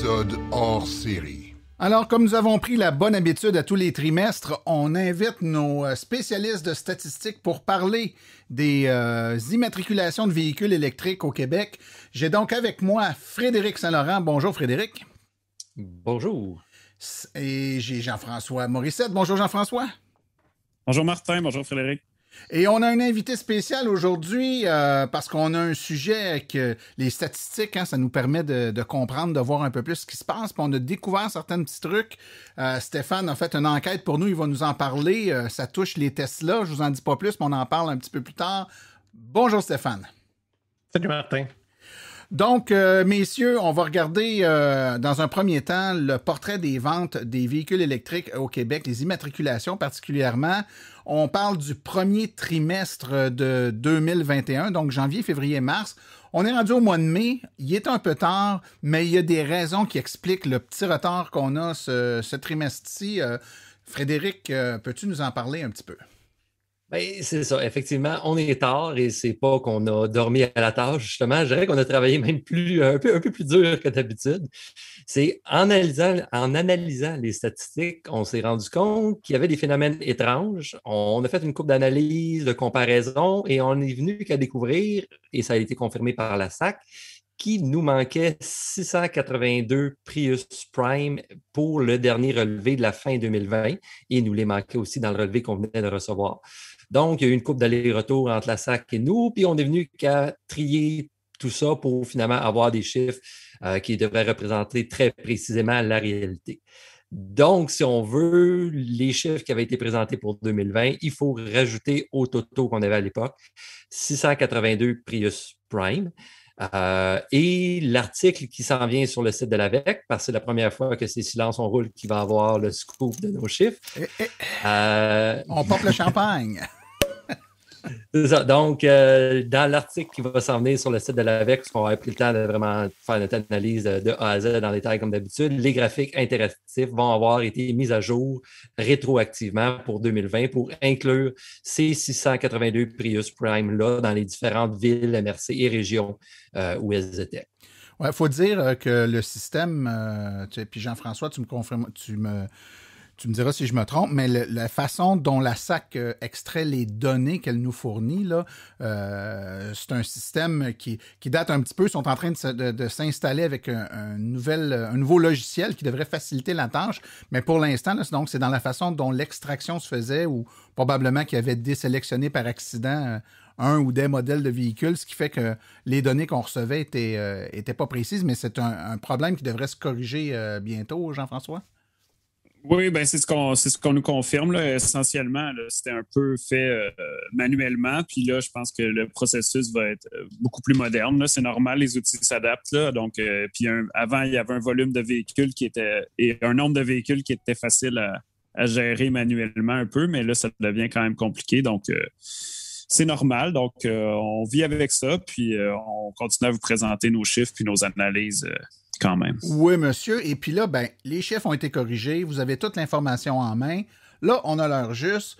épisode hors série. Alors, comme nous avons pris la bonne habitude à tous les trimestres, on invite nos spécialistes de statistiques pour parler des immatriculations de véhicules électriques au Québec. J'ai donc avec moi Frédéric Saint-Laurent. Bonjour Frédéric. Bonjour. Et j'ai Jean-François Morissette. Bonjour Jean-François. Bonjour Martin, bonjour Frédéric. Et on a un invité spécial aujourd'hui parce qu'on a un sujet avec les statistiques. Ça nous permet de comprendre, de voir un peu plus ce qui se passe. Puis on a découvert certains petits trucs. Stéphane a fait une enquête pour nous. Il va nous en parler. Ça touche les Tesla. Je vous en dis pas plus, mais on en parle un petit peu plus tard. Bonjour Stéphane. Salut Martin. Donc, messieurs, on va regarder dans un premier temps le portrait des ventes des véhicules électriques au Québec, les immatriculations particulièrement. On parle du premier trimestre de 2021, donc janvier, février, mars. On est rendu au mois de mai. Il est un peu tard, mais il y a des raisons qui expliquent le petit retard qu'on a ce trimestre-ci. Frédéric, peux-tu nous en parler un petit peu? Ben, c'est ça, effectivement, on est tard et c'est pas qu'on a dormi à la tâche, justement. Je dirais qu'on a travaillé même un peu plus dur que d'habitude. C'est en analysant les statistiques, on s'est rendu compte qu'il y avait des phénomènes étranges. On a fait une couple d'analyses, de comparaison et on est venu qu'à découvrir, et ça a été confirmé par la SAC, qu'il nous manquait 682 Prius Prime pour le dernier relevé de la fin 2020 et il nous les manquait aussi dans le relevé qu'on venait de recevoir. Donc, il y a eu une couple d'aller-retour entre la SAC et nous, puis on est venu qu'à trier tout ça pour finalement avoir des chiffres qui devraient représenter très précisément la réalité. Donc, si on veut les chiffres qui avaient été présentés pour 2020, il faut rajouter au total qu'on avait à l'époque 682 Prius Prime. Et l'article qui s'en vient sur le site de l'AVEC, parce que c'est la première fois que c'est Silence on roule qui va avoir le scoop de nos chiffres. On porte le champagne. C'est ça. Donc, dans l'article qui va s'en venir sur le site de l'AVEC, parce qu'on va avoir pris le temps de vraiment faire notre analyse de A à Z dans les détails comme d'habitude, les graphiques interactifs vont avoir été mis à jour rétroactivement pour 2020 pour inclure ces 682 Prius Prime-là dans les différentes villes, MRC et régions où elles étaient. Ouais, faut dire que le système, puis Jean-François, tu me diras si je me trompe, mais la façon dont la SAC extrait les données qu'elle nous fournit, là, c'est un système qui date un petit peu. Ils sont en train de s'installer avec un nouveau logiciel qui devrait faciliter la tâche. Mais pour l'instant, là, donc, c'est dans la façon dont l'extraction se faisait ou probablement qu'il avait désélectionné par accident un ou des modèles de véhicules, ce qui fait que les données qu'on recevait étaient pas précises, mais c'est un problème qui devrait se corriger bientôt, Jean-François? Oui, ben c'est ce qu'on nous confirme là, essentiellement. Là, c'était un peu fait manuellement, puis là, je pense que le processus va être beaucoup plus moderne. Là. C'est normal, les outils s'adaptent. Là, donc, puis avant, il y avait un volume de véhicules et un nombre de véhicules qui était facile à gérer manuellement un peu, mais là, ça devient quand même compliqué. Donc, c'est normal. Donc, on vit avec ça, puis on continue à vous présenter nos chiffres puis nos analyses. Quand même. Oui, monsieur. Et puis là, ben, les chiffres ont été corrigés. Vous avez toute l'information en main. Là, on a l'heure juste.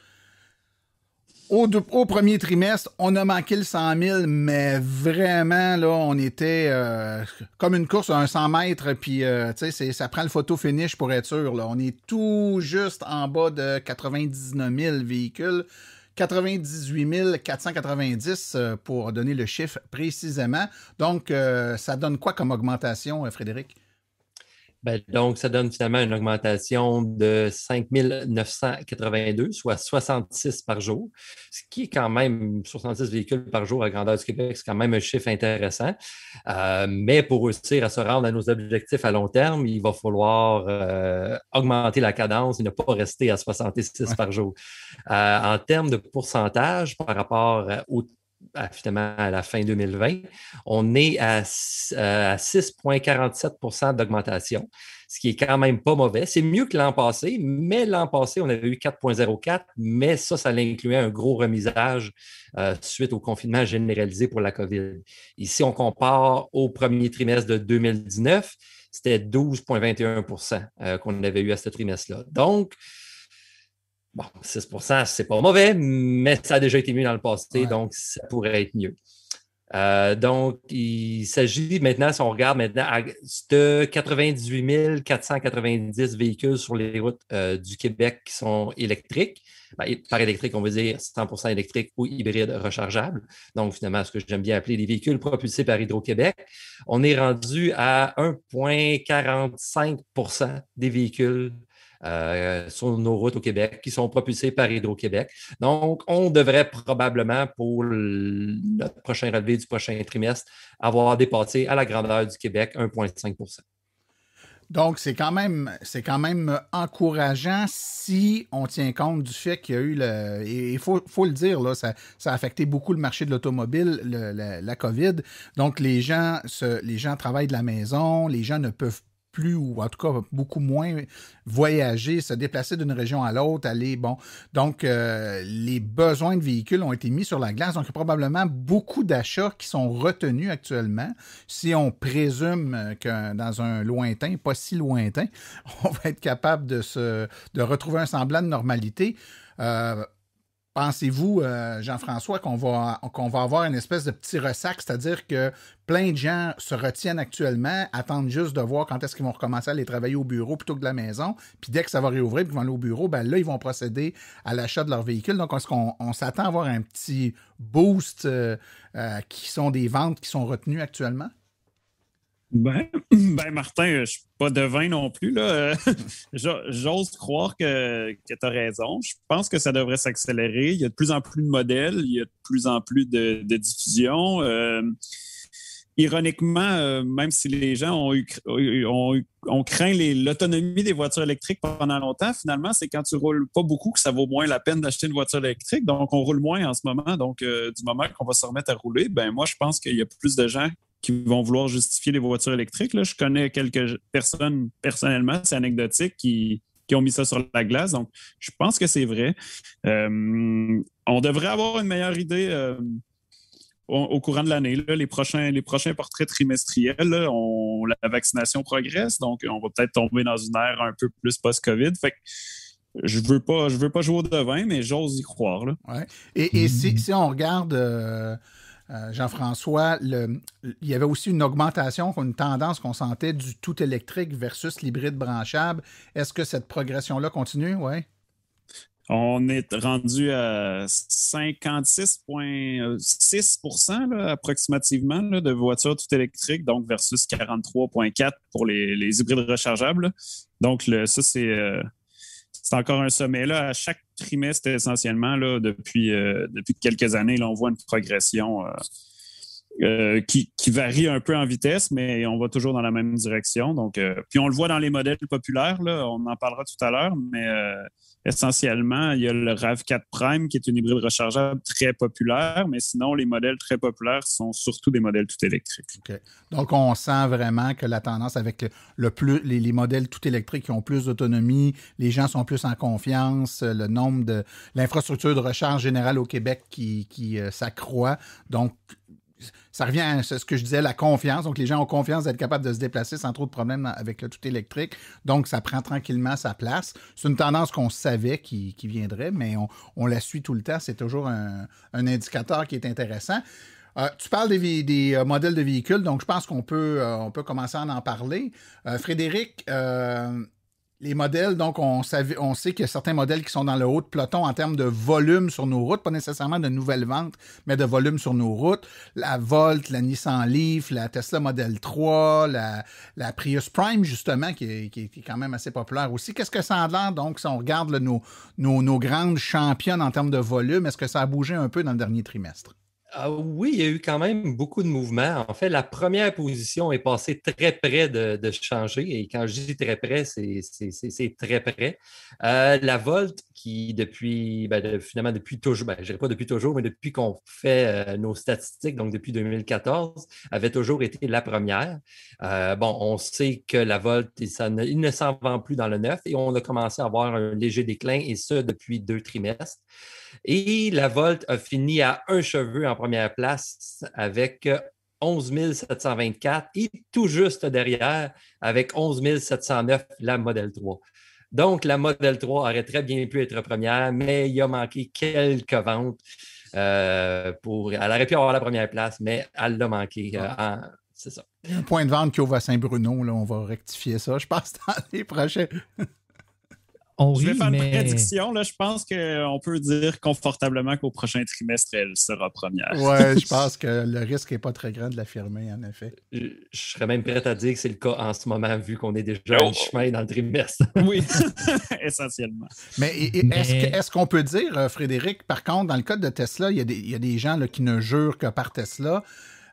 Au premier trimestre, on a manqué le 100 000, mais vraiment, là, on était comme une course à un 100 mètres, puis, tu sais, ça prend le photo finish pour être sûr. Là. On est tout juste en bas de 99 000 véhicules. 98 490 pour donner le chiffre précisément. Donc, ça donne quoi comme augmentation, Frédéric? Ben, donc, ça donne finalement une augmentation de 5 982, soit 66 par jour, ce qui est quand même 66 véhicules par jour à grandeur du Québec, c'est quand même un chiffre intéressant. Mais pour réussir à se rendre à nos objectifs à long terme, il va falloir augmenter la cadence et ne pas rester à 66 par jour. En termes de pourcentage par rapport finalement à la fin 2020, on est à 6,47 d'augmentation, ce qui est quand même pas mauvais. C'est mieux que l'an passé, mais l'an passé, on avait eu 4,04, mais ça incluait un gros remisage suite au confinement généralisé pour la COVID. Ici, on compare au premier trimestre de 2019, c'était 12,21 qu'on avait eu à ce trimestre-là. Donc, bon, 6 c'est pas mauvais, mais ça a déjà été mieux dans le passé, donc ça pourrait être mieux. Donc, il s'agit maintenant, si on regarde maintenant, de 98 490 véhicules sur les routes du Québec qui sont électriques. Ben, par électrique, on veut dire 100% électrique ou hybride rechargeable. Donc, finalement, ce que j'aime bien appeler les véhicules propulsés par Hydro-Québec. On est rendu à 1,45% des véhicules sur nos routes au Québec qui sont propulsés par Hydro-Québec. Donc, on devrait probablement, pour notre prochain relevé du prochain trimestre, avoir dépassé à la grandeur du Québec 1,5%. Donc, c'est quand même encourageant si on tient compte du fait qu'il y a eu il faut le dire, là, ça a affecté beaucoup le marché de l'automobile, la COVID. Donc, les gens travaillent de la maison, les gens ne peuvent plus, ou en tout cas beaucoup moins, voyager, se déplacer d'une région à l'autre, aller, bon. Donc, les besoins de véhicules ont été mis sur la glace. Donc, il y a probablement beaucoup d'achats qui sont retenus actuellement. Si on présume que dans un lointain, pas si lointain, on va être capable de retrouver un semblant de normalité. Pensez-vous, Jean-François, qu'on va avoir une espèce de petit ressac, c'est-à-dire que plein de gens se retiennent actuellement, attendent juste de voir quand est-ce qu'ils vont recommencer à aller travailler au bureau plutôt que de la maison, puis dès que ça va réouvrir et qu'ils vont aller au bureau, ben là, ils vont procéder à l'achat de leur véhicule. Donc, est-ce qu'on s'attend à avoir un petit boost qui sont des ventes qui sont retenues actuellement? Ben, Martin, je ne suis pas devin non plus, là. J'ose croire que tu as raison. Je pense que ça devrait s'accélérer. Il y a de plus en plus de modèles, il y a de plus en plus de diffusion. Ironiquement, même si les gens ont craint l'autonomie des voitures électriques pendant longtemps, finalement, c'est quand tu roules pas beaucoup que ça vaut moins la peine d'acheter une voiture électrique. Donc, on roule moins en ce moment. Donc, du moment qu'on va se remettre à rouler, ben moi, je pense qu'il y a plus de gens qui vont vouloir justifier les voitures électriques. Là, je connais quelques personnes, personnellement, c'est anecdotique, qui ont mis ça sur la glace. Donc, je pense que c'est vrai. On devrait avoir une meilleure idée au courant de l'année. Là, les prochains portraits trimestriels, là, la vaccination progresse, donc on va peut-être tomber dans une ère un peu plus post-COVID. Fait que je veux pas jouer au devin, mais j'ose y croire. Là. Ouais. Et si on regarde... Jean-François, il y avait aussi une augmentation, une tendance qu'on sentait du tout électrique versus l'hybride branchable. Est-ce que cette progression-là continue? Oui. On est rendu à 56,6% là, approximativement là, de voitures tout électriques, donc versus 43,4% pour les hybrides rechargeables. Donc, ça, c'est encore un sommet. Là. À chaque trimestre, essentiellement, là, depuis quelques années, là, on voit une progression qui varie un peu en vitesse, mais on va toujours dans la même direction. Donc, puis on le voit dans les modèles populaires, là, on en parlera tout à l'heure, mais essentiellement, il y a le RAV4 Prime qui est une hybride rechargeable très populaire, mais sinon, les modèles très populaires sont surtout des modèles tout électriques. Okay. Donc, on sent vraiment que la tendance avec les modèles tout électriques qui ont plus d'autonomie, les gens sont plus en confiance, le nombre de l'infrastructure de recharge générale au Québec qui s'accroît. Donc, ça revient à ce que je disais, la confiance. Donc, les gens ont confiance d'être capables de se déplacer sans trop de problèmes avec le tout électrique. Donc, ça prend tranquillement sa place. C'est une tendance qu'on savait qui viendrait, mais on la suit tout le temps. C'est toujours un indicateur qui est intéressant. Tu parles des modèles de véhicules, donc je pense qu'on peut commencer à en parler. Frédéric, les modèles, donc on sait qu'il y a certains modèles qui sont dans le haut de peloton en termes de volume sur nos routes, pas nécessairement de nouvelles ventes, mais de volume sur nos routes. La Volt, la Nissan Leaf, la Tesla Model 3, la Prius Prime, justement, qui est quand même assez populaire aussi. Qu'est-ce que ça a l'air, donc, si on regarde là, nos grandes championnes en termes de volume, est-ce que ça a bougé un peu dans le dernier trimestre? Oui, il y a eu quand même beaucoup de mouvements. En fait, la première position est passée très près de changer. Et quand je dis très près, c'est très près. La Volt, qui finalement depuis toujours, je ne dirais pas depuis toujours, mais depuis qu'on fait nos statistiques, donc depuis 2014, avait toujours été la première. On sait que la Volt, il ne s'en vend plus dans le neuf et on a commencé à avoir un léger déclin, et ça depuis 2 trimestres. Et la Volt a fini à un cheveu en première place avec 11 724 et tout juste derrière avec 11 709 la Model 3. Donc, la Model 3 aurait très bien pu être première, mais il a manqué quelques ventes. Elle aurait pu avoir la première place, mais elle l'a manqué. C'est ça. Il y a un point de vente qui ouvre à Saint-Bruno. Là, on va rectifier ça, je pense, dans les prochains. Je vais faire une prédiction. Là, je pense qu'on peut dire confortablement qu'au prochain trimestre, elle sera première. Oui, je pense que le risque n'est pas très grand de l'affirmer, en effet. Je serais même prêt à dire que c'est le cas en ce moment, vu qu'on est déjà à mi-chemin dans le trimestre. Oui, essentiellement. Mais est-ce qu'on peut dire, Frédéric, par contre, dans le cas de Tesla, il y a des gens là, qui ne jurent que par Tesla.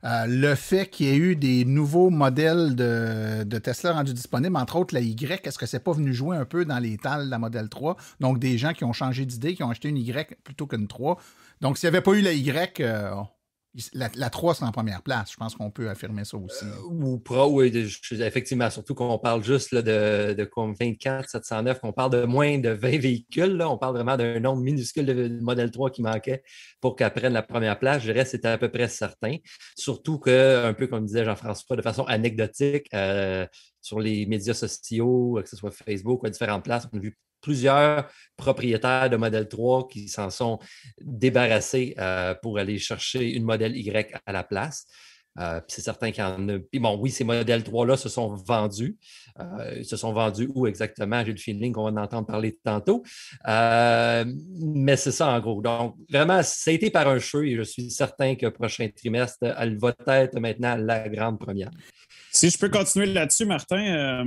Le fait qu'il y ait eu des nouveaux modèles de Tesla rendus disponibles, entre autres la Y, est-ce que c'est pas venu jouer un peu dans l'étal de la Model 3? Donc, des gens qui ont changé d'idée, qui ont acheté une Y plutôt qu'une 3. Donc, s'il n'y avait pas eu la Y, la 3, c'est en première place. Je pense qu'on peut affirmer ça aussi. Oui, effectivement, surtout qu'on parle juste là, de 24, 709, qu'on parle de moins de 20 véhicules. Là. On parle vraiment d'un nombre minuscule de Model 3 qui manquait pour qu'elle prenne la première place. Je dirais que c'était à peu près certain. Surtout que, un peu comme disait Jean-François, de façon anecdotique, sur les médias sociaux, que ce soit Facebook ou à différentes places, on a vu plusieurs propriétaires de Model 3 qui s'en sont débarrassés pour aller chercher une Model Y à la place. C'est certain qu'il y en a. Puis bon, oui, ces Model 3-là se sont vendus. Ils se sont vendus où exactement? J'ai le feeling qu'on va en entendre parler tantôt. Mais c'est ça en gros. Donc, vraiment, ça a été par un cheveu et je suis certain que prochain trimestre, elle va être maintenant la grande première. Si je peux continuer là-dessus, Martin,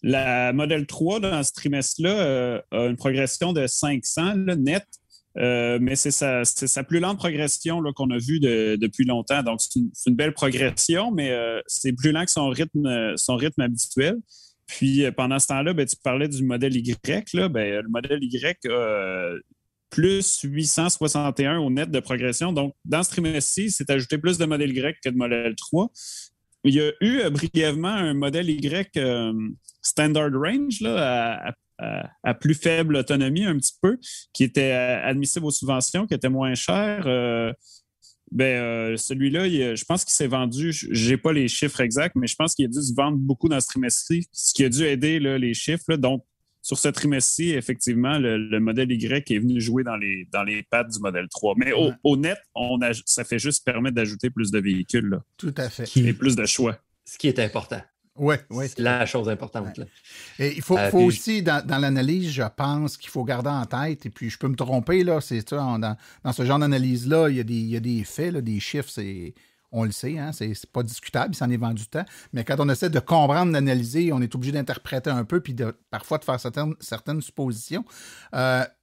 la Model 3 dans ce trimestre-là a une progression de 500 là, net, mais c'est sa plus lente progression là, qu'on a vue depuis longtemps. Donc, c'est une belle progression, mais c'est plus lent que son rythme habituel. Puis, pendant ce temps-là, tu parlais du modèle Y. Là, le modèle Y a plus 861 au net de progression. Donc, dans ce trimestre-ci, c'est ajouté plus de modèle Y que de modèle 3. Il y a eu brièvement un modèle Y standard range là, à plus faible autonomie un petit peu, qui était admissible aux subventions, qui était moins cher. Celui-là, je pense qu'il s'est vendu, je n'ai pas les chiffres exacts, mais je pense qu'il a dû se vendre beaucoup dans ce trimestre-ci, ce qui a dû aider là, les chiffres. Là. Donc, sur ce trimestre-ci, effectivement, le modèle Y est venu jouer dans les pattes du modèle 3. Mais au net, ça fait juste permettre d'ajouter plus de véhicules. Là. Tout à fait. Et plus de choix. Ce qui est important. Oui. C'est la chose importante. Ouais. Et il faut aussi, dans l'analyse, je pense qu'il faut garder en tête, et puis je peux me tromper, là, c'est ça, dans ce genre d'analyse-là, il y a des faits, là, des chiffres, on le sait, hein, c'est pas discutable, il s'en est vendu tant, mais quand on essaie de comprendre, d'analyser, on est obligé d'interpréter un peu, puis parfois de faire certaines suppositions.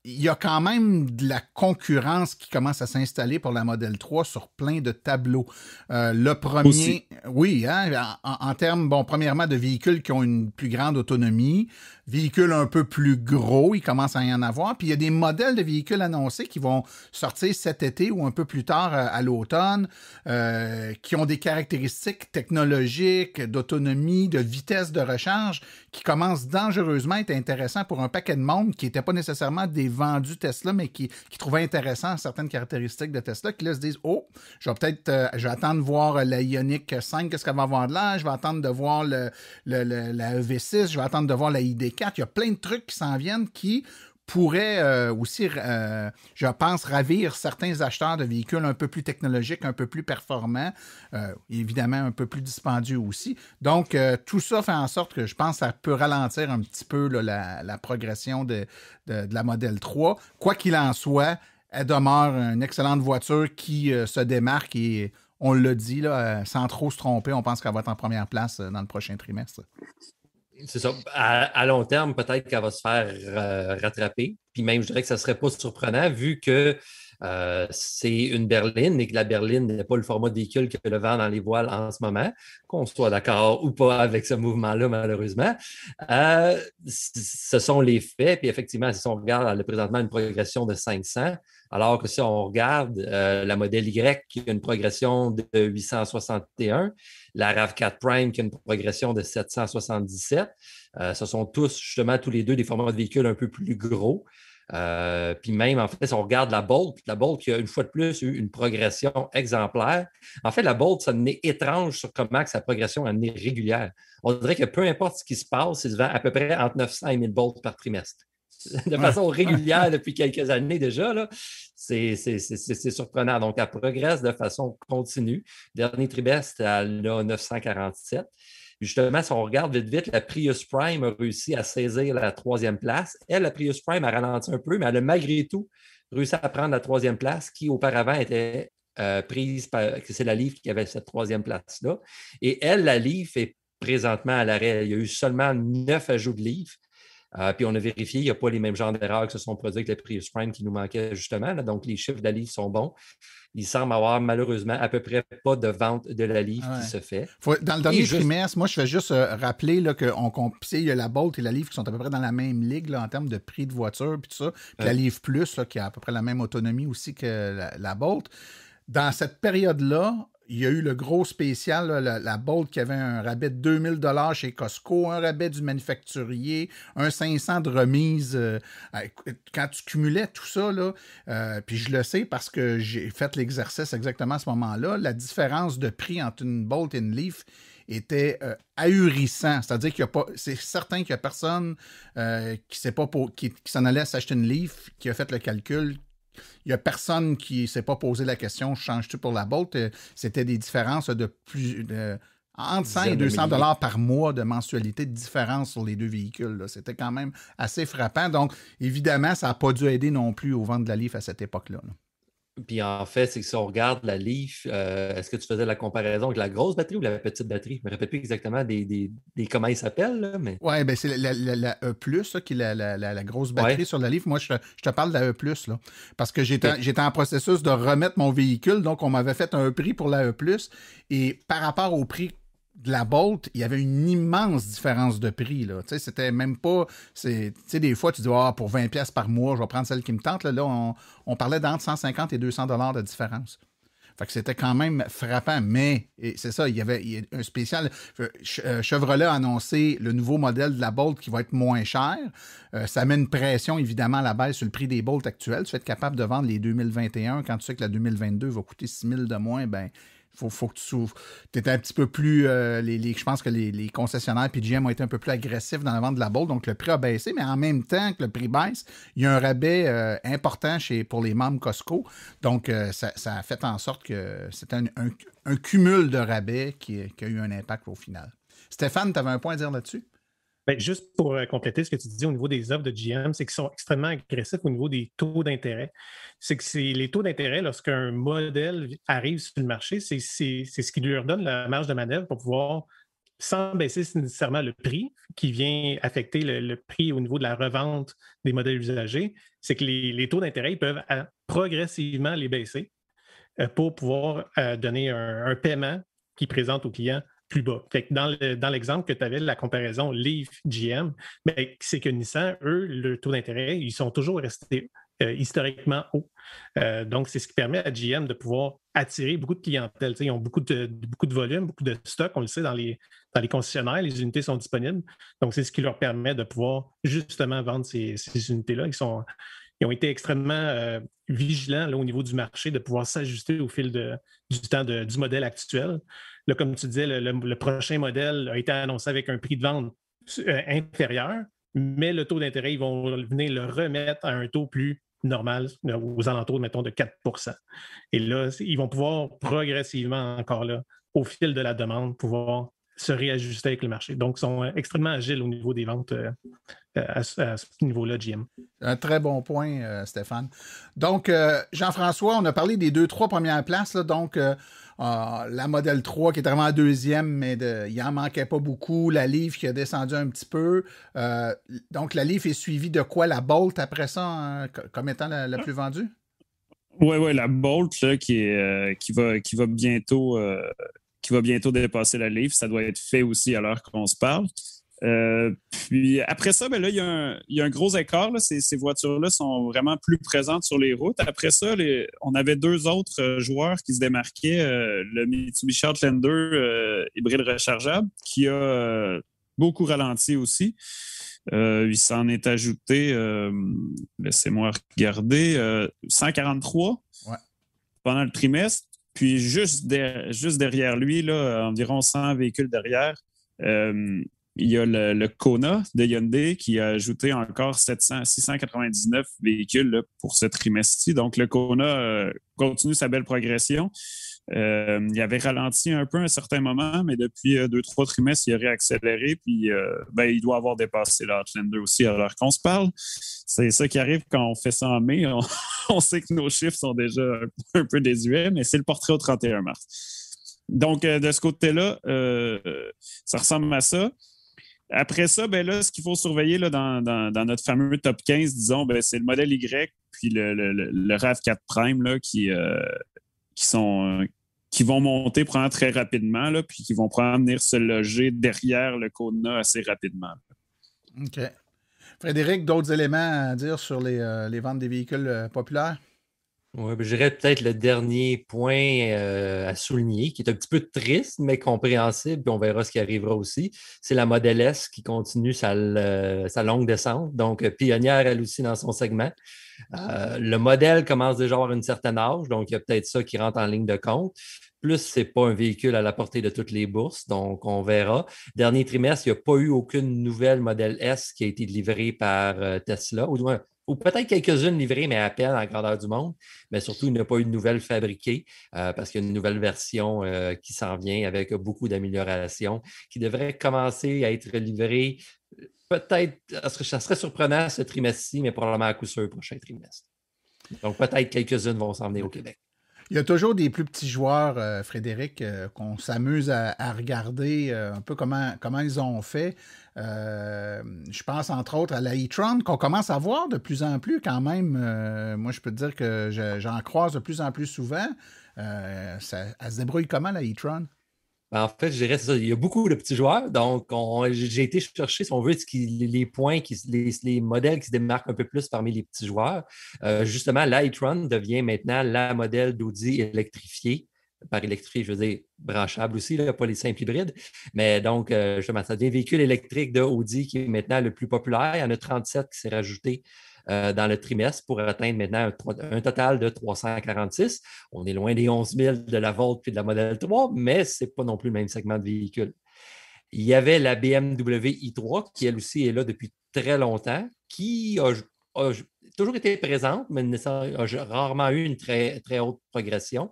Il y a quand même de la concurrence qui commence à s'installer pour la Model 3 sur plein de tableaux. Le premier, aussi. Oui, hein, en termes, premièrement, de véhicules qui ont une plus grande autonomie, véhicules un peu plus gros, il commence à y en avoir, puis il y a des modèles de véhicules annoncés qui vont sortir cet été ou un peu plus tard à l'automne, qui ont des caractéristiques technologiques, d'autonomie, de vitesse de recharge, qui commencent dangereusement à être intéressants pour un paquet de monde qui n'était pas nécessairement des vendus Tesla, mais qui trouvaient intéressant certaines caractéristiques de Tesla, qui là se disent « Oh, je vais attendre de voir la Ioniq 5, qu'est-ce qu'elle va avoir de l'air, je vais attendre de voir la EV6, je vais attendre de voir la ID4. » Il y a plein de trucs qui s'en viennent qui pourrait aussi, je pense, ravir certains acheteurs de véhicules un peu plus technologiques, un peu plus performants, évidemment un peu plus dispendieux aussi. Donc, tout ça fait en sorte que je pense que ça peut ralentir un petit peu là, la progression de la Model 3. Quoi qu'il en soit, elle demeure une excellente voiture qui se démarque et on l'a dit, là, sans trop se tromper, on pense qu'elle va être en première place dans le prochain trimestre. C'est ça. À long terme, peut-être qu'elle va se faire rattraper. Puis même, je dirais que ça ne serait pas surprenant vu que c'est une berline et que la berline n'est pas le format de véhicule que le vent dans les voiles en ce moment, qu'on soit d'accord ou pas avec ce mouvement-là, malheureusement. Ce sont les faits. Puis effectivement, si on regarde, elle a présentement une progression de 500, alors que si on regarde la Model Y qui a une progression de 861, la RAV4 Prime qui a une progression de 777, ce sont tous les deux des formats de véhicules un peu plus gros. Puis même, en fait, si on regarde la Bolt qui a une fois de plus eu une progression exemplaire. En fait, la Bolt, ça n'est étrange sur comment que sa progression en est régulière. On dirait que peu importe ce qui se passe, il se vend à peu près entre 900 et 1000 Bolts par trimestre. de façon régulière depuis quelques années déjà. Là. C'est surprenant. Donc, elle progresse de façon continue. Dernier trimestre, elle a 947. Justement, si on regarde vite, la Prius Prime a réussi à saisir la 3e place. Elle, la Prius Prime, a ralenti un peu, mais elle a malgré tout réussi à prendre la 3e place qui, auparavant, était prise par... C'est la Leaf qui avait cette 3e place-là. Et elle, la Leaf, est présentement à l'arrêt. Il y a eu seulement 9 ajouts de Leaf. Puis on a vérifié, il n'y a pas les mêmes genres d'erreurs qui se sont produits avec la Prius Prime qui nous manquaient justement. Là. Donc, les chiffres de la Leaf sont bons. Il semble avoir malheureusement à peu près pas de vente de la Leaf qui se fait. Dans le dernier trimestre, moi, je vais juste rappeler là, il y a la Bolt et la Leaf qui sont à peu près dans la même ligue là, en termes de prix de voiture puis tout ça. Puis la Leaf Plus, là, qui a à peu près la même autonomie aussi que la Bolt. Dans cette période-là, il y a eu le gros spécial, là, la Bolt qui avait un rabais de 2000 $ chez Costco, un rabais du manufacturier, un 500 de remise. Quand tu cumulais tout ça, là, puis je le sais parce que j'ai fait l'exercice exactement à ce moment-là, la différence de prix entre une Bolt et une Leaf était ahurissant. C'est-à-dire c'est certain qu'il n'y a personne qui s'en allait s'acheter une Leaf, qui a fait le calcul. Il n'y a personne qui ne s'est pas posé la question, change-tu pour la Bolt? C'était des différences entre 100 et 200 $ par mois de mensualité de différence sur les deux véhicules. Là. C'était quand même assez frappant. Donc, évidemment, ça n'a pas dû aider non plus au vente de la Leaf à cette époque-là. Là. Puis en fait, c'est que si on regarde la Leaf, est-ce que tu faisais la comparaison avec la grosse batterie ou la petite batterie? Je ne me rappelle plus exactement des comment ils s'appellent. Mais... Oui, ben c'est la E+, là, qui est la grosse batterie sur la Leaf. Moi, je te parle de la E+, là, parce que j'étais en processus de remettre mon véhicule, donc on m'avait fait un prix pour la E+, et par rapport au prix de la Bolt, il y avait une immense différence de prix. Là. C'était même pas... Des fois, tu dis pour 20$ par mois, je vais prendre celle qui me tente. Là, on parlait d'entre 150 et 200 $ de différence. Fait que c'était quand même frappant. Mais c'est ça, il y a un spécial. Chevrolet a annoncé le nouveau modèle de la Bolt qui va être moins cher. Ça met une pression, évidemment, à la baisse sur le prix des Bolt actuels. Tu vas être capable de vendre les 2021 quand tu sais que la 2022 va coûter 6 000 de moins, ben faut que tu étais un petit peu plus... je pense que les concessionnaires puis GM ont été un peu plus agressifs dans la vente de la Bolt, donc le prix a baissé, mais en même temps que le prix baisse, il y a un rabais important pour les membres Costco. Donc, ça a fait en sorte que c'était un cumul de rabais qui a eu un impact au final. Stéphane, tu avais un point à dire là-dessus? Bien, juste pour compléter ce que tu dis au niveau des offres de GM, c'est qu'ils sont extrêmement agressifs au niveau des taux d'intérêt. C'est que les taux d'intérêt, lorsqu'un modèle arrive sur le marché, c'est ce qui leur donne la marge de manœuvre pour pouvoir, sans baisser nécessairement le prix, qui vient affecter le prix au niveau de la revente des modèles usagés, c'est que les taux d'intérêt ils peuvent progressivement les baisser pour pouvoir donner un paiement qui présente au client plus bas. Fait que dans l'exemple que tu avais, la comparaison Leaf-GM, c'est que Nissan, eux, le taux d'intérêt, ils sont toujours restés historiquement hauts. Donc, c'est ce qui permet à GM de pouvoir attirer beaucoup de clientèle. Ils ont beaucoup de volume, beaucoup de stock, on le sait, dans les concessionnaires, les unités sont disponibles. Donc, c'est ce qui leur permet de pouvoir justement vendre ces unités-là. Ils ont été extrêmement vigilants là, au niveau du marché, de pouvoir s'ajuster au fil du temps du modèle actuel. Là, comme tu disais, le prochain modèle a été annoncé avec un prix de vente inférieur, mais le taux d'intérêt, ils vont venir le remettre à un taux plus normal, aux alentours, mettons, de 4 %. Et là, ils vont pouvoir progressivement, encore là, au fil de la demande, pouvoir se réajuster avec le marché. Donc, ils sont extrêmement agiles au niveau des ventes à ce niveau-là, GM. Un très bon point, Stéphane. Donc, Jean-François, on a parlé des 2-3 premières places. Là, donc, la Model 3 qui est vraiment deuxième, mais il n'en manquait pas beaucoup. La Leaf qui a descendu un petit peu. Donc, la Leaf est suivie de quoi? La Bolt après ça, comme étant la plus vendue? Oui, la Bolt là, qui va bientôt dépasser la Leaf. Ça doit être fait aussi à l'heure qu'on se parle. Puis après ça, là, il y a un gros écart. Là. Ces voitures-là sont vraiment plus présentes sur les routes. Après ça, on avait deux autres joueurs qui se démarquaient. Le Mitsubishi Outlander hybride rechargeable qui a beaucoup ralenti aussi. Il s'en est ajouté, laissez-moi regarder, 143 pendant le trimestre. Puis juste derrière lui, là, environ 100 véhicules derrière, Il y a le Kona de Hyundai qui a ajouté encore 699 véhicules là, pour ce trimestre-ci. Donc, le Kona continue sa belle progression. Il avait ralenti un peu à un certain moment, mais depuis 2-3 trimestres, il a réaccéléré. Puis, il doit avoir dépassé l'Outlander aussi à l'heure qu'on se parle. C'est ça qui arrive quand on fait ça en mai. On sait que nos chiffres sont déjà un peu désuets, mais c'est le portrait au 31 mars. Donc, de ce côté-là, ça ressemble à ça. Après ça, là, ce qu'il faut surveiller là, dans notre fameux top 15, disons, c'est le modèle Y puis le RAV4 Prime là, qui vont monter probablement très rapidement, là, puis qui vont probablement venir se loger derrière le Kona assez rapidement. OK. Frédéric, d'autres éléments à dire sur les ventes des véhicules populaires? Oui, je dirais peut-être le dernier point à souligner, qui est un petit peu triste, mais compréhensible, puis on verra ce qui arrivera aussi. C'est la Model S qui continue sa longue descente, donc pionnière elle aussi dans son segment. Le modèle commence déjà à avoir une certaine âge, donc il y a peut-être ça qui rentre en ligne de compte. Plus, ce n'est pas un véhicule à la portée de toutes les bourses, donc on verra. Dernier trimestre, il n'y a pas eu aucune nouvelle Model S qui a été livrée par Tesla, ou peut-être quelques-unes livrées, mais à peine en grandeur du monde. Mais surtout, il n'y a pas eu de nouvelle fabriquée parce qu'il y a une nouvelle version qui s'en vient avec beaucoup d'améliorations qui devrait commencer à être livrée. Peut-être, ça serait surprenant ce trimestre-ci, mais probablement à coup sûr le prochain trimestre. Donc, peut-être quelques-unes vont s'en venir au Québec. Il y a toujours des plus petits joueurs, Frédéric, qu'on s'amuse à regarder un peu comment ils ont fait. Je pense entre autres à la e-tron qu'on commence à voir de plus en plus quand même. Moi, je peux te dire que j'en croise de plus en plus souvent. Elle se débrouille comment, la e-tron? En fait, je dirais, c'est ça. Il y a beaucoup de petits joueurs. Donc, j'ai été chercher, si on veut, les points, les modèles qui se démarquent un peu plus parmi les petits joueurs. Justement, l'iTron devient maintenant la modèle d'Audi électrifié. Par électrifié, je veux dire branchable aussi, là, pas les simples hybrides. Mais donc, justement, ça devient véhicule électrique de Audi qui est maintenant le plus populaire. Il y en a 37 qui s'est rajouté dans le trimestre pour atteindre maintenant un total de 346. On est loin des 11 000 de la Volt et de la Model 3, mais ce n'est pas non plus le même segment de véhicule. Il y avait la BMW i3 qui, elle aussi, est là depuis très longtemps, qui a toujours été présente, mais a rarement eu une très, très haute progression.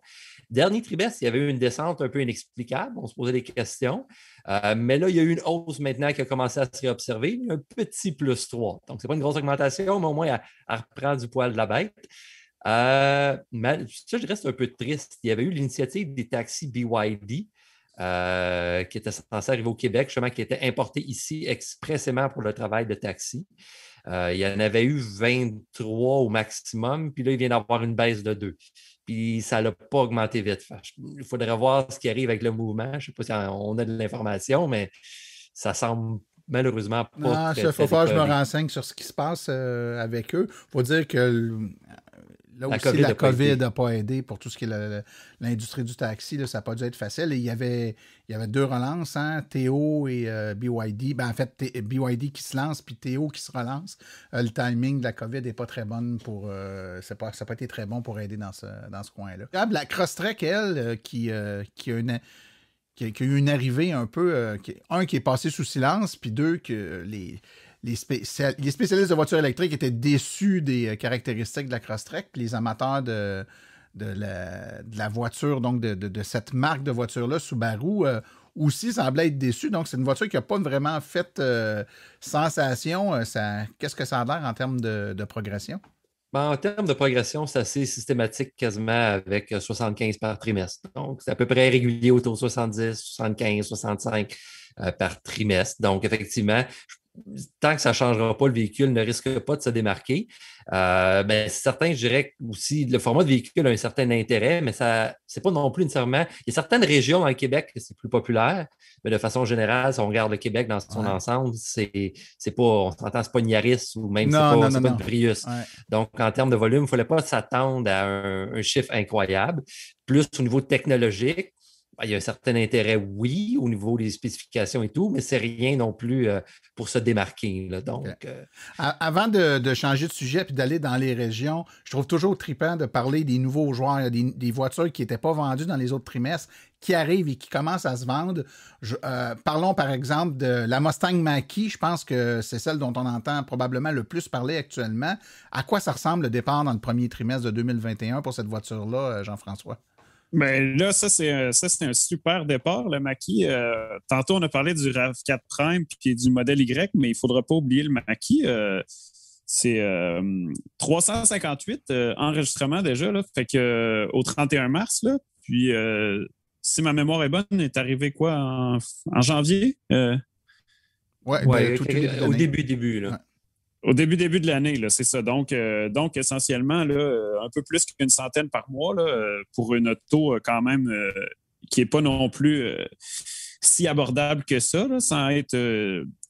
Dernier trimestre, il y avait eu une descente un peu inexplicable. On se posait des questions. Mais là, il y a eu une hausse maintenant qui a commencé à se réobserver. Un petit plus 3. Donc, ce n'est pas une grosse augmentation, mais au moins, elle reprend du poil de la bête. Mais ça, je reste un peu triste. Il y avait eu l'initiative des taxis BYD qui était censée arriver au Québec, justement, qui était importé ici expressément pour le travail de taxi. Il y en avait eu 23 au maximum, puis là, il vient d'avoir une baisse de 2. Puis ça n'a pas augmenté vite. Il faudrait voir ce qui arrive avec le mouvement. Je ne sais pas si on a de l'information, mais ça semble malheureusement pas. Non, il faut faire que je me renseigne sur ce qui se passe avec eux. Il faut dire que là aussi, la COVID n'a pas aidé pour tout ce qui est l'industrie du taxi. Là, ça n'a pas dû être facile. Et il y avait deux relances, hein, Théo et BYD. En fait, BYD qui se lance, puis Théo qui se relance. Le timing de la COVID n'est pas très bon pour... ça n'a pas été très bon pour aider dans ce coin-là. La Crosstrek, elle, qui a eu une arrivée un peu... qui est passé sous silence, puis deux, que les spécialistes de voitures électriques étaient déçus des caractéristiques de la Crosstrek, puis les amateurs de la voiture, donc de cette marque de voiture-là, Subaru, aussi semblaient être déçus. Donc, c'est une voiture qui n'a pas vraiment fait sensation. Qu'est-ce que ça a l'air en termes de progression? En termes de progression, c'est assez systématique quasiment avec 75 par trimestre. Donc, c'est à peu près régulier autour de 70, 75, 65 par trimestre. Donc, effectivement, tant que ça ne changera pas, le véhicule ne risque pas de se démarquer. Certains, je dirais aussi, le format de véhicule a un certain intérêt, mais ça, c'est pas non plus nécessairement. Il y a certaines régions dans le Québec que c'est plus populaire, mais de façon générale, si on regarde le Québec dans son ensemble, c'est pas, on s'entend, c'est pas une Yaris ou même c'est pas une Prius. Ouais. Donc, en termes de volume, il ne fallait pas s'attendre à un chiffre incroyable. Plus au niveau technologique, il y a un certain intérêt, oui, au niveau des spécifications et tout, mais c'est rien non plus pour se démarquer. Là. Donc, Avant de changer de sujet et d'aller dans les régions, je trouve toujours trippant de parler des nouveaux joueurs, des voitures qui n'étaient pas vendues dans les autres trimestres, qui arrivent et qui commencent à se vendre. Parlons par exemple de la Mustang Mach-E. Je pense que c'est celle dont on entend probablement le plus parler actuellement. À quoi ça ressemble le départ dans le premier trimestre de 2021 pour cette voiture-là, Jean-François? Ben là, ça, c'est un super départ, le Mach-E. Tantôt, on a parlé du RAV4 Prime puis du modèle Y, mais il ne faudra pas oublier le Mach-E. C'est 358 enregistrements déjà, là, fait que, au 31 mars. Là, puis, si ma mémoire est bonne, est arrivé quoi en janvier? Ouais, au début. Là. Ouais. Au début de l'année, là, c'est ça. Donc essentiellement, là, un peu plus qu'une centaine par mois là, pour une auto quand même qui n'est pas non plus si abordable que ça, là, sans être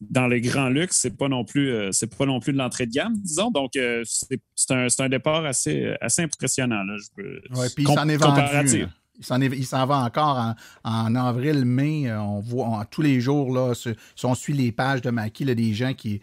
dans les grands luxes. C'est pas non plus de l'entrée de gamme, disons. Donc, c'est un départ assez impressionnant. Oui, puis il s'en est vendu. Il s'en va encore en avril, mai. On voit tous les jours, là, si on suit les pages de Mach-E, là, des gens qui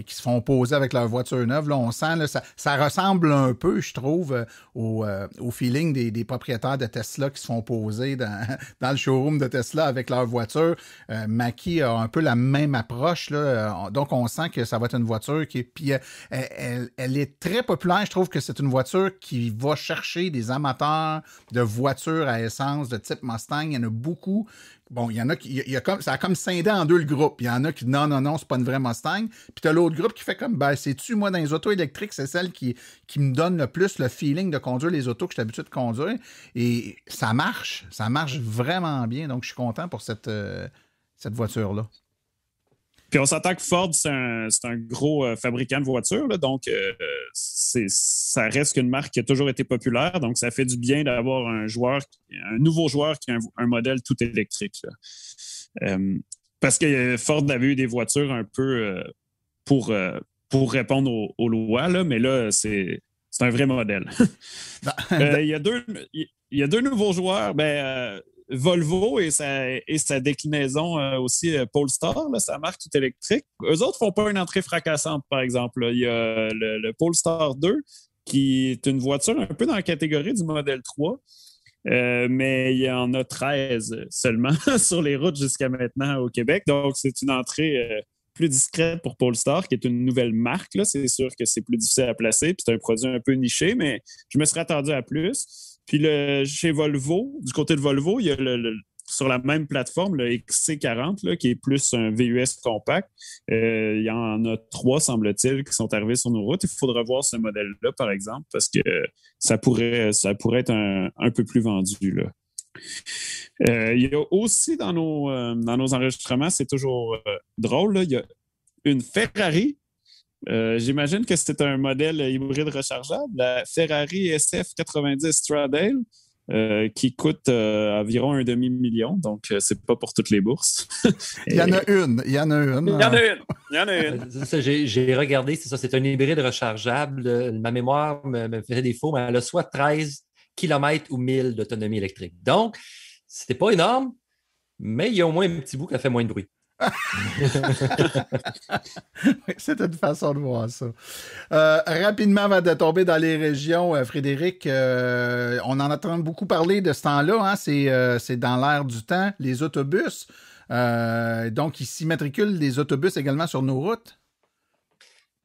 se font poser avec leur voiture neuve. Là, on sent, là, ça ressemble un peu, je trouve, au feeling des propriétaires de Tesla qui se font poser dans le showroom de Tesla avec leur voiture. Mach-E a un peu la même approche. Là, donc, on sent que ça va être une voiture qui... Puis, elle est très populaire. Je trouve que c'est une voiture qui va chercher des amateurs de voitures à essence de type Mustang. Il y en a beaucoup. Bon, il y en a qui. Ça a comme scindé en deux le groupe. Il y en a qui non, c'est pas une vraie Mustang. Puis t'as l'autre groupe qui fait comme, sais-tu, moi, dans les autos électriques, c'est celle qui me donne le plus le feeling de conduire les autos que je suis habitué de conduire. Et ça marche vraiment bien. Donc, je suis content pour cette voiture-là. Puis on s'entend que Ford, c'est un gros fabricant de voitures, là, donc ça reste une marque qui a toujours été populaire, donc ça fait du bien d'avoir un nouveau joueur qui a un modèle tout électrique. Parce que Ford avait eu des voitures un peu pour répondre aux lois, là, mais là, c'est un vrai modèle. Il y a deux nouveaux joueurs. Volvo et sa déclinaison aussi Polestar, là, sa marque toute électrique. Eux autres font pas une entrée fracassante, par exemple. Là. Il y a le Polestar 2, qui est une voiture un peu dans la catégorie du modèle 3, mais il y en a 13 seulement sur les routes jusqu'à maintenant au Québec. Donc, c'est une entrée plus discrète pour Polestar, qui est une nouvelle marque. Là. C'est sûr que c'est plus difficile à placer, puis c'est un produit un peu niché, mais je me serais attendu à plus. Puis chez Volvo, du côté de Volvo, il y a sur la même plateforme, le XC40, là, qui est plus un VUS compact. Il y en a 3, semble-t-il, qui sont arrivés sur nos routes. Il faudra voir ce modèle-là, par exemple, parce que ça pourrait être un peu plus vendu. Là. Il y a aussi dans nos enregistrements, c'est toujours drôle, là, il y a une Ferrari. J'imagine que c'est un modèle hybride rechargeable, la Ferrari SF90 Stradale, qui coûte environ un demi-million, donc c'est pas pour toutes les bourses. Il y en a une. Ça, j'ai regardé, c'est ça, c'est un hybride rechargeable. Ma mémoire me faisait défaut, mais elle a soit 13 km ou 1000 d'autonomie électrique. Donc, c'était pas énorme, mais il y a au moins un petit bout qui a fait moins de bruit. C'est une façon de voir ça. Rapidement, avant de tomber dans les régions, Frédéric, on en entend beaucoup parler de ce temps-là. Hein? C'est dans l'air du temps, les autobus. Donc, ils s'immatriculent des autobus également sur nos routes.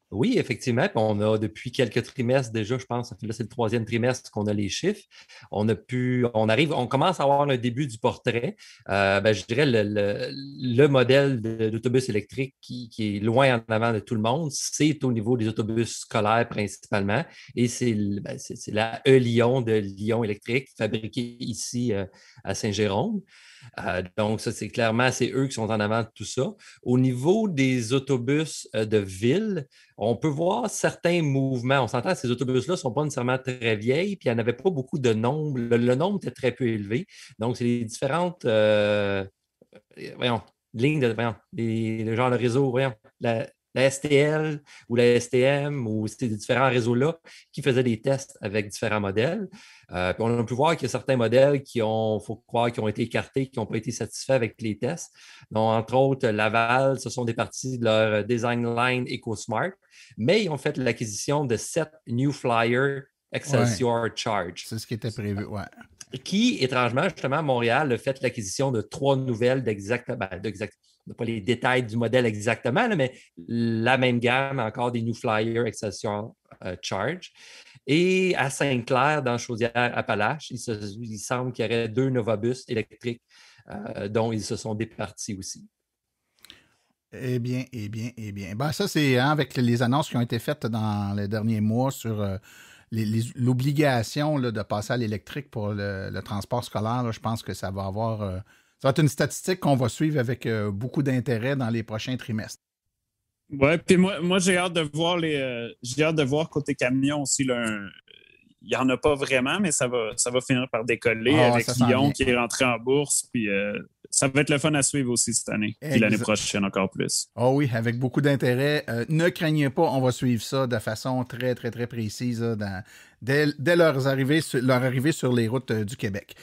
Oui, effectivement. Puis on a depuis quelques trimestres déjà, je pense, là, c'est le 3e trimestre qu'on a les chiffres. On commence à avoir un début du portrait. Je dirais le modèle d'autobus électrique qui est loin en avant de tout le monde, c'est au niveau des autobus scolaires principalement. Et c'est la E-Lyon de Lyon électrique, fabriquée ici à Saint-Jérôme. Donc, ça, c'est eux qui sont en avant de tout ça. Au niveau des autobus de ville, on peut voir certains mouvements. On s'entend que ces autobus-là ne sont pas nécessairement très vieilles, puis il n'y en avait pas beaucoup de nombre. Le nombre était très peu élevé. Donc, c'est les différentes lignes de. Le genre de réseau, la la STL ou la STM ou ces différents réseaux-là qui faisaient des tests avec différents modèles. Puis on a pu voir qu'il y a certains modèles qui ont été écartés, qui n'ont pas été satisfaits avec les tests. Donc, entre autres, Laval, ce sont des parties de leur design line EcoSmart, mais ils ont fait l'acquisition de 7 New Flyer Excelsior Charge. C'est ce qui était prévu, ouais. Qui, étrangement, justement, à Montréal a fait l'acquisition de 3 nouvelles pas les détails du modèle exactement, là, mais la même gamme, encore des New Flyer Excelsior Charge. Et à Sainte-Claire, dans Chaudière-Appalaches, il semble qu'il y aurait 2 Novabus électriques dont ils se sont départis aussi. Eh bien. Ben, ça, c'est avec les annonces qui ont été faites dans les derniers mois sur l'obligation de passer à l'électrique pour le transport scolaire. Là, je pense que ça va avoir... ça va être une statistique qu'on va suivre avec beaucoup d'intérêt dans les prochains trimestres. Oui, puis moi j'ai hâte de voir j'ai hâte de voir côté camion aussi. Là, il n'y en a pas vraiment, mais ça va finir par décoller avec Lyon qui est rentré en bourse. Puis ça va être le fun à suivre aussi cette année. Puis l'année prochaine encore plus. Oh oui, avec beaucoup d'intérêt. Ne craignez pas, on va suivre ça de façon très, très, très précise dès leur arrivée sur les routes du Québec.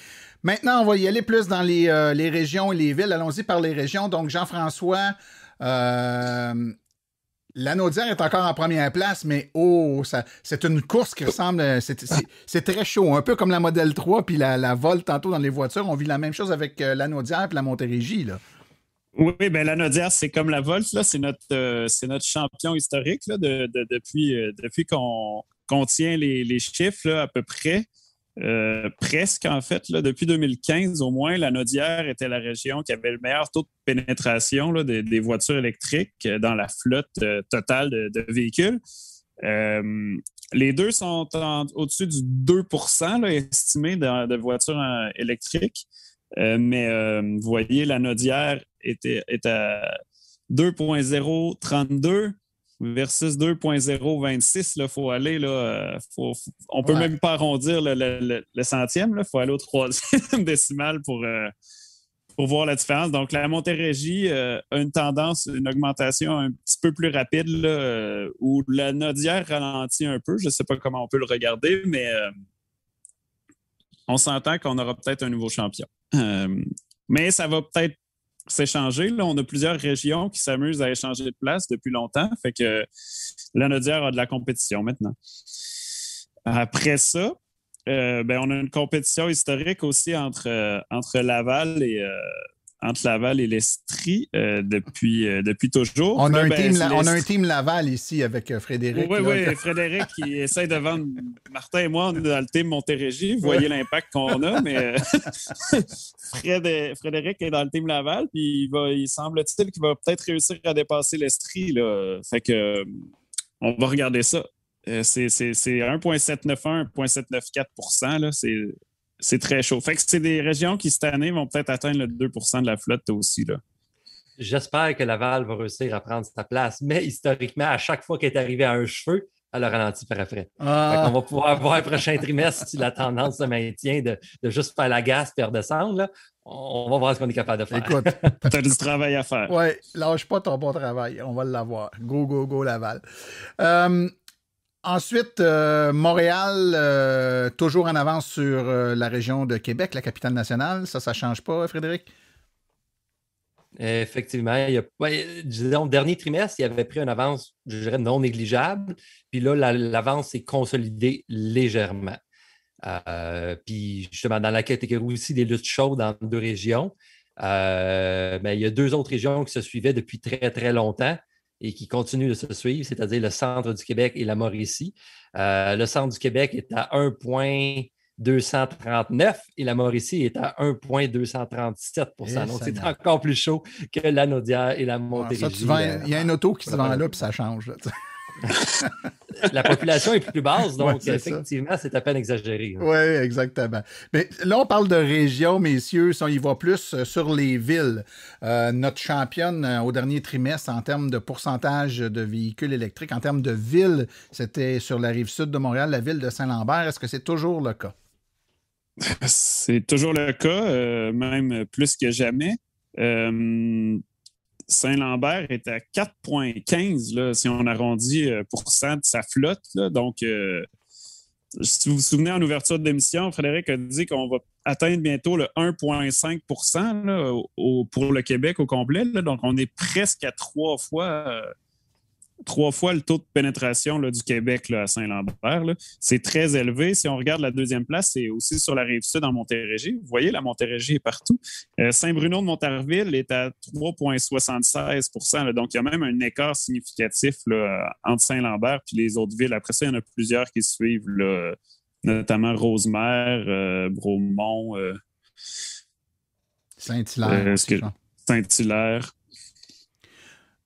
Maintenant, on va y aller plus dans les régions et les villes. Allons-y par les régions. Donc, Jean-François, la Naudière est encore en première place, mais c'est une course qui ressemble... C'est très chaud, un peu comme la Model 3 puis la Volt tantôt dans les voitures. On vit la même chose avec la Naudière puis la Montérégie, là. Oui, bien la Naudière, c'est comme la Volt, là, c'est notre champion historique là, depuis qu'on tient les chiffres là, à peu près. Presque, en fait, là, depuis 2015 au moins, la Naudière était la région qui avait le meilleur taux de pénétration là, des voitures électriques dans la flotte totale de véhicules. Les deux sont au-dessus du 2 % là, estimé de voitures électriques. Mais vous voyez, la Naudière est à 2.032 versus 2.026. Il faut aller, là, on peut même pas arrondir le centième. Il faut aller au 3e décimal pour voir la différence. Donc, la Montérégie a une augmentation un petit peu plus rapide, là, où la Naudière ralentit un peu. Je ne sais pas comment on peut le regarder, mais on s'entend qu'on aura peut-être un nouveau champion. Mais ça va peut-être s'échanger. Là, on a plusieurs régions qui s'amusent à échanger de place depuis longtemps. Fait que la Naudière a de la compétition maintenant. Après ça, on a une compétition historique aussi entre Laval et l'Estrie depuis toujours. On a un team Laval ici avec Frédéric. Oui, Frédéric qui essaie de vendre. Martin et moi, on est dans le team Montérégie. Vous voyez l'impact qu'on a, mais Frédéric est dans le team Laval, puis il semble-t-il qu'il va peut-être réussir à dépasser l'Estrie. Là. Fait que on va regarder ça. C'est 1,791, 1,794 %. Là, c'est très chaud. Fait que c'est des régions qui, cette année, vont peut-être atteindre le 2 % de la flotte aussi. Là. J'espère que Laval va réussir à prendre sa place, mais historiquement, à chaque fois qu'elle est arrivée à un cheveu, elle a ralenti par après. On va pouvoir voir le prochain trimestre si la tendance se maintient de juste faire la gasse et redescendre. Là. On va voir ce qu'on est capable de faire. Écoute, tu as du travail à faire. Oui, lâche pas ton bon travail. On va l'avoir. Go, Laval. Ensuite, Montréal, toujours en avance sur la région de Québec, la capitale nationale. Ça ne change pas, Frédéric? Effectivement. Disons, le dernier trimestre, il avait pris une avance, je dirais, non négligeable. Puis là, l'avance s'est consolidée légèrement. Puis justement, dans la catégorie aussi des luttes chaudes dans 2 régions, il y a 2 autres régions qui se suivaient depuis très, très longtemps et qui continuent de se suivre, c'est-à-dire le centre du Québec et la Mauricie. Le centre du Québec est à 1,239 et la Mauricie est à 1,237 %. Donc, c'est encore plus chaud que la Naudière et la Montérégie. Il y a un auto qui se vend là, puis ça change. Là, la population est plus basse, donc effectivement, c'est à peine exagéré. Oui, exactement. Mais là, on parle de région, messieurs, on y va plus sur les villes. Notre championne au dernier trimestre en termes de pourcentage de véhicules électriques, en termes de villes, c'était sur la rive sud de Montréal, la ville de Saint-Lambert. Est-ce que c'est toujours le cas? C'est toujours le cas, même plus que jamais. Saint-Lambert est à 4,15 là, si on arrondit % de sa flotte. Là. Donc, si vous vous souvenez, en ouverture d'émission, Frédéric a dit qu'on va atteindre bientôt le 1,5 % là, pour le Québec au complet. Là. Donc, on est presque à 3 fois le taux de pénétration là, du Québec là, à Saint-Lambert. Là. C'est très élevé. Si on regarde la deuxième place, c'est aussi sur la Rive-Sud en Montérégie. Vous voyez, la Montérégie est partout. Saint-Bruno de Montarville est à 3,76 %. Là. Donc, il y a même un écart significatif là, entre Saint-Lambert et les autres villes. Après ça, il y en a plusieurs qui suivent, là, notamment Rosemère, Bromont, Saint-Hilaire. Saint-Hilaire.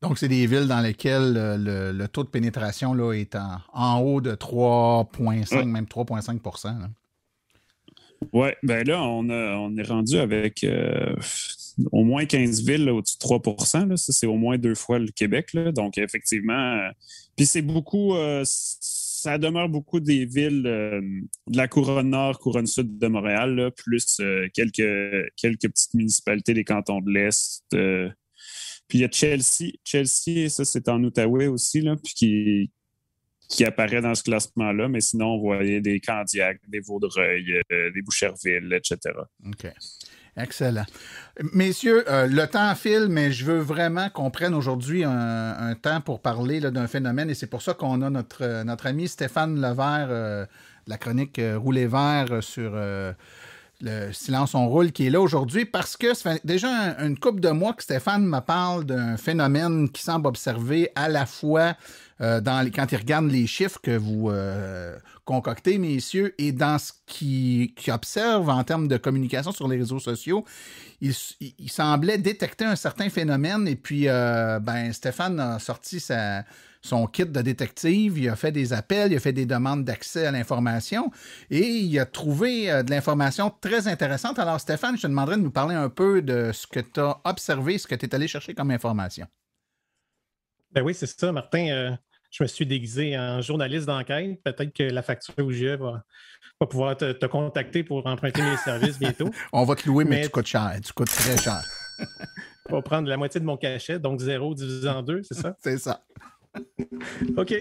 Donc, c'est des villes dans lesquelles le taux de pénétration là, est en haut de 3,5, même 3,5 %. Oui, bien là, on est rendu avec au moins 15 villes là, au-dessus de 3 %. Là. Ça, c'est au moins 2 fois le Québec. Là. Donc, effectivement, puis c'est beaucoup, ça demeure beaucoup des villes de la couronne nord, couronne sud de Montréal, là, plus quelques petites municipalités des cantons de l'Est. Puis il y a Chelsea. Chelsea, ça, c'est en Outaouais aussi, là, puis qui apparaît dans ce classement-là. Mais sinon, on voyait des Candiac, des Vaudreuil, des Boucherville, etc. OK. Excellent. Messieurs, le temps file, mais je veux vraiment qu'on prenne aujourd'hui un temps pour parler là, d'un phénomène. Et c'est pour ça qu'on a notre ami Stéphane Levert, de la chronique Rouler vert sur... le Silence on roule qui est là aujourd'hui parce que ça fait déjà une couple de mois que Stéphane me parle d'un phénomène qui semble observer à la fois quand il regarde les chiffres que vous concoctez, messieurs, et dans ce qu'il observe en termes de communication sur les réseaux sociaux, il semblait détecter un certain phénomène et puis Stéphane a sorti son kit de détective, il a fait des appels, il a fait des demandes d'accès à l'information et il a trouvé de l'information très intéressante. Alors Stéphane, je te demanderais de nous parler un peu de ce que tu as observé, ce que tu es allé chercher comme information. Ben oui, c'est ça, Martin. Je me suis déguisé en journaliste d'enquête. Peut-être que la facture UGE va pouvoir te contacter pour emprunter mes services bientôt. On va te louer, mais tu coûtes cher. Tu coûtes très cher. On va prendre la moitié de mon cachet, donc 0 divisé en 2, c'est ça? C'est ça. OK.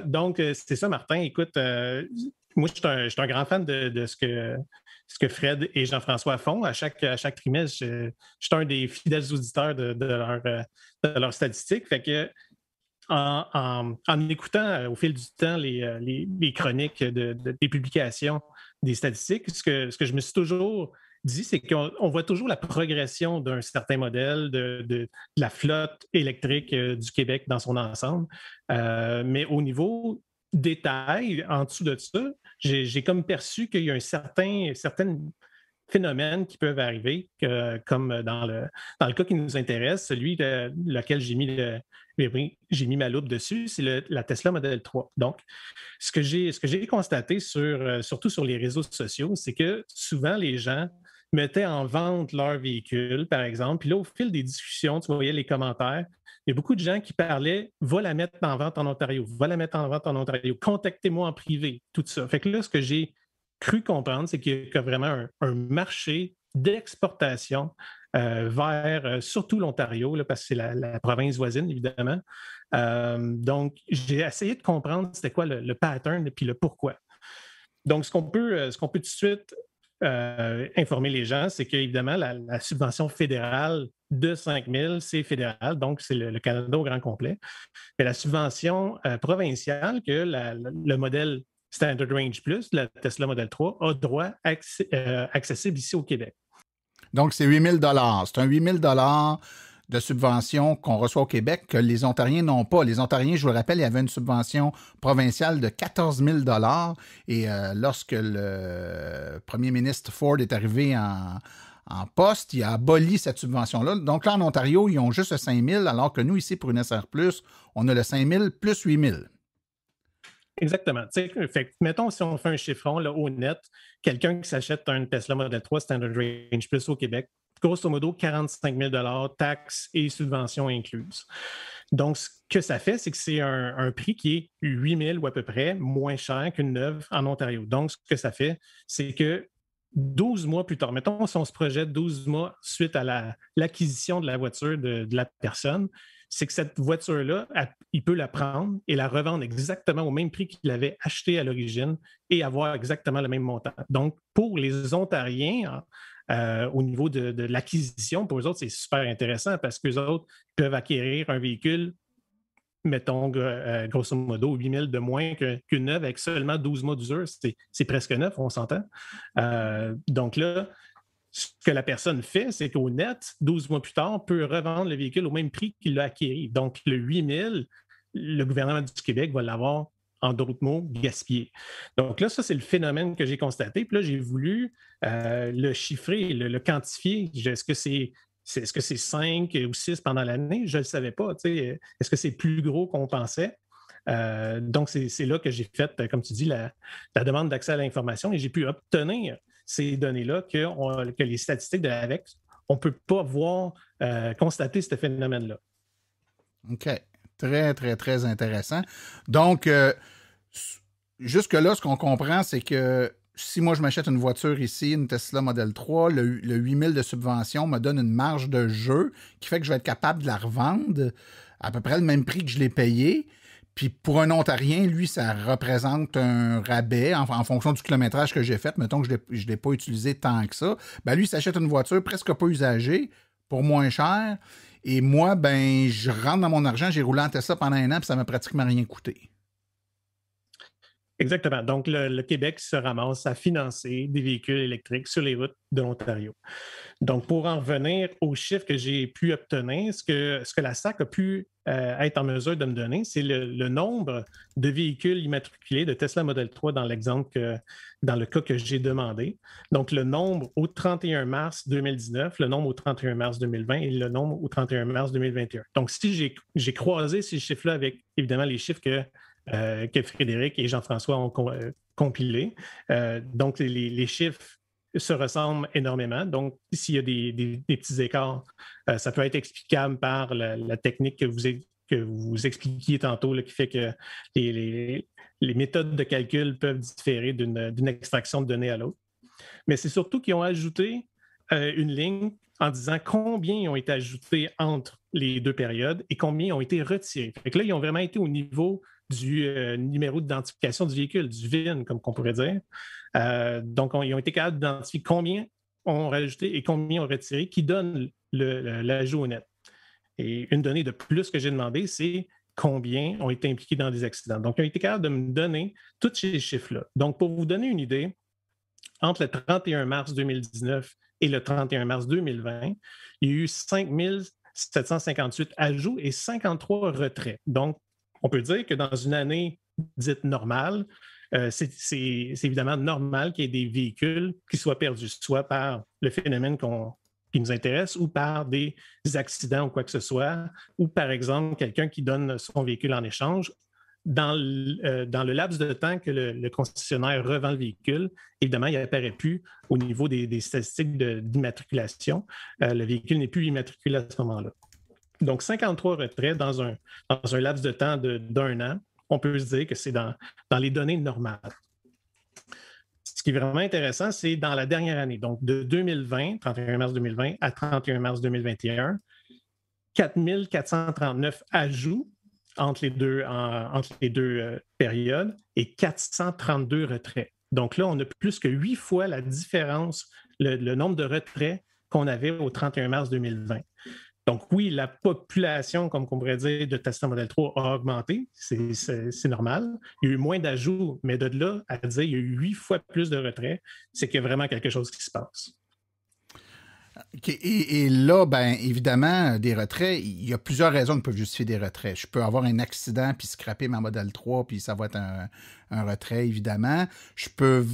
Donc, c'est ça, Martin. Écoute, moi, je suis un grand fan de ce que Fred et Jean-François font. À chaque trimestre, je suis un des fidèles auditeurs de leurs statistiques. Fait que en écoutant au fil du temps les chroniques des publications des statistiques, ce que je me suis toujours dit, c'est qu'on voit toujours la progression d'un certain modèle de la flotte électrique du Québec dans son ensemble. Mais au niveau détail, en dessous de ça, j'ai comme perçu qu'il y a un certain phénomènes qui peuvent arriver, comme dans le cas qui nous intéresse, celui lequel j'ai mis ma loupe dessus, c'est la Tesla Model 3. Donc, ce que j'ai constaté surtout sur les réseaux sociaux, c'est que souvent les gens mettaient en vente leur véhicule, par exemple, puis là, au fil des discussions, tu voyais les commentaires, il y a beaucoup de gens qui parlaient « va la mettre en vente en Ontario, va la mettre en vente en Ontario, contactez-moi en privé », tout ça. Fait que là, ce que j'ai cru comprendre, c'est qu'il y a vraiment un marché d'exportation vers surtout l'Ontario, là, parce que c'est la province voisine, évidemment. Donc, j'ai essayé de comprendre c'était quoi le pattern et puis le pourquoi. Donc, ce qu'on peut tout de suite informer les gens, c'est qu'évidemment, la subvention fédérale de 5 000, c'est fédéral, donc c'est le Canada au grand complet. Mais la subvention provinciale que le modèle Standard Range Plus, la Tesla Model 3, a droit accessible ici au Québec. Donc, c'est 8 000 $. C'est un 8 000 $ de subvention qu'on reçoit au Québec que les Ontariens n'ont pas. Les Ontariens, je vous le rappelle, il y avait une subvention provinciale de 14 000 $ et lorsque le premier ministre Ford est arrivé en poste, il a aboli cette subvention-là. Donc là, en Ontario, ils ont juste le 5 000 alors que nous, ici, pour une SR+, on a le 5 000 plus 8 000 $. Exactement. Fait, mettons, si on fait un chiffron là, au net, quelqu'un qui s'achète un Tesla Model 3 Standard Range Plus au Québec, grosso modo, 45 000 $ taxes et subventions incluses. Donc, ce que ça fait, c'est que c'est un prix qui est 8 000 ou à peu près moins cher qu'une neuve en Ontario. Donc, ce que ça fait, c'est que 12 mois plus tard, mettons si on se projette 12 mois suite à l'acquisition de la voiture de la personne, c'est que cette voiture-là, il peut la prendre et la revendre exactement au même prix qu'il l'avait acheté à l'origine et avoir exactement le même montant. Donc, pour les Ontariens, au niveau de l'acquisition, pour eux autres, c'est super intéressant parce qu'eux autres peuvent acquérir un véhicule, mettons, grosso modo, 8 000 de moins qu'une neuve avec seulement 12 mois d'usure. C'est presque neuf, on s'entend. Donc là, ce que la personne fait, c'est qu'au net, 12 mois plus tard, peut revendre le véhicule au même prix qu'il l'a acquis. Donc, le 8 000, le gouvernement du Québec va l'avoir, en d'autres mots, gaspillé. Donc là, ça, c'est le phénomène que j'ai constaté. Puis là, j'ai voulu le chiffrer, le quantifier. Est-ce que c'est 5 ou 6 pendant l'année? Je ne le savais pas. Est-ce que c'est plus gros qu'on pensait? Donc, c'est là que j'ai fait, comme tu dis, la demande d'accès à l'information et j'ai pu obtenir ces données-là que les statistiques de l'AVEQ, on ne peut pas constater ce phénomène-là. OK. Très, très, très intéressant. Donc, jusque-là, ce qu'on comprend, c'est que si moi, je m'achète une voiture ici, une Tesla Model 3, le 8 000 de subvention me donne une marge de jeu qui fait que je vais être capable de la revendre à peu près le même prix que je l'ai payé. Puis pour un Ontarien, lui, ça représente un rabais en fonction du kilométrage que j'ai fait. Mettons que je ne l'ai pas utilisé tant que ça. Ben lui, il s'achète une voiture presque pas usagée pour moins cher. Et moi, ben je rentre dans mon argent. J'ai roulé en Tesla pendant 1 an puis ça m'a pratiquement rien coûté. Exactement. Donc, le Québec se ramasse à financer des véhicules électriques sur les routes de l'Ontario. Donc, pour en revenir aux chiffres que j'ai pu obtenir, ce que la SAC a pu être en mesure de me donner, c'est le nombre de véhicules immatriculés de Tesla Model 3 dans le cas que j'ai demandé. Donc, le nombre au 31 mars 2019, le nombre au 31 mars 2020 et le nombre au 31 mars 2021. Donc, si j'ai croisé ces chiffres-là avec, évidemment, les chiffres que Frédéric et Jean-François ont compilés, donc les chiffres se ressemblent énormément. Donc, s'il y a des petits écarts, ça peut être explicable par la technique que vous expliquiez tantôt, là, qui fait que les méthodes de calcul peuvent différer d'une extraction de données à l'autre. Mais c'est surtout qu'ils ont ajouté une ligne en disant combien ont été ajoutés entre les deux périodes et combien ont été retirés. Fait que là, ils ont vraiment été au niveau du numéro d'identification du véhicule, du VIN, comme on pourrait dire. Donc, ils ont été capables d'identifier combien ont rajouté et combien ont retiré, qui donne l'ajout au net. Et une donnée de plus que j'ai demandé, c'est combien ont été impliqués dans des accidents. Donc, ils ont été capables de me donner tous ces chiffres-là. Donc, pour vous donner une idée, entre le 31 mars 2019 et le 31 mars 2020, il y a eu 5 758 ajouts et 53 retraits. Donc, on peut dire que dans une année dite normale, c'est évidemment normal qu'il y ait des véhicules qui soient perdus, soit par le phénomène qui nous intéresse ou par des accidents ou quoi que ce soit, ou par exemple quelqu'un qui donne son véhicule en échange. Dans le laps de temps que le concessionnaire revend le véhicule, évidemment, il n'apparaît plus au niveau des statistiques d'immatriculation. Le véhicule n'est plus immatriculé à ce moment-là. Donc, 53 retraits dans un laps de temps d'1 an, on peut se dire que c'est dans les données normales. Ce qui est vraiment intéressant, c'est dans la dernière année, donc de 2020, 31 mars 2020 à 31 mars 2021, 4 439 ajouts entre les deux périodes et 432 retraits. Donc là, on a plus que 8 fois la différence, le nombre de retraits qu'on avait au 31 mars 2020. Donc oui, la population, comme on pourrait dire, de Tesla Model 3 a augmenté, c'est normal. Il y a eu moins d'ajouts, mais de là à dire qu'il y a eu 8 fois plus de retraits, c'est qu'il y a vraiment quelque chose qui se passe. Okay. Et là, bien évidemment, des retraits, il y a plusieurs raisons qui peuvent justifier des retraits. Je peux avoir un accident puis scraper ma Model 3 puis ça va être un retrait, évidemment. Je peux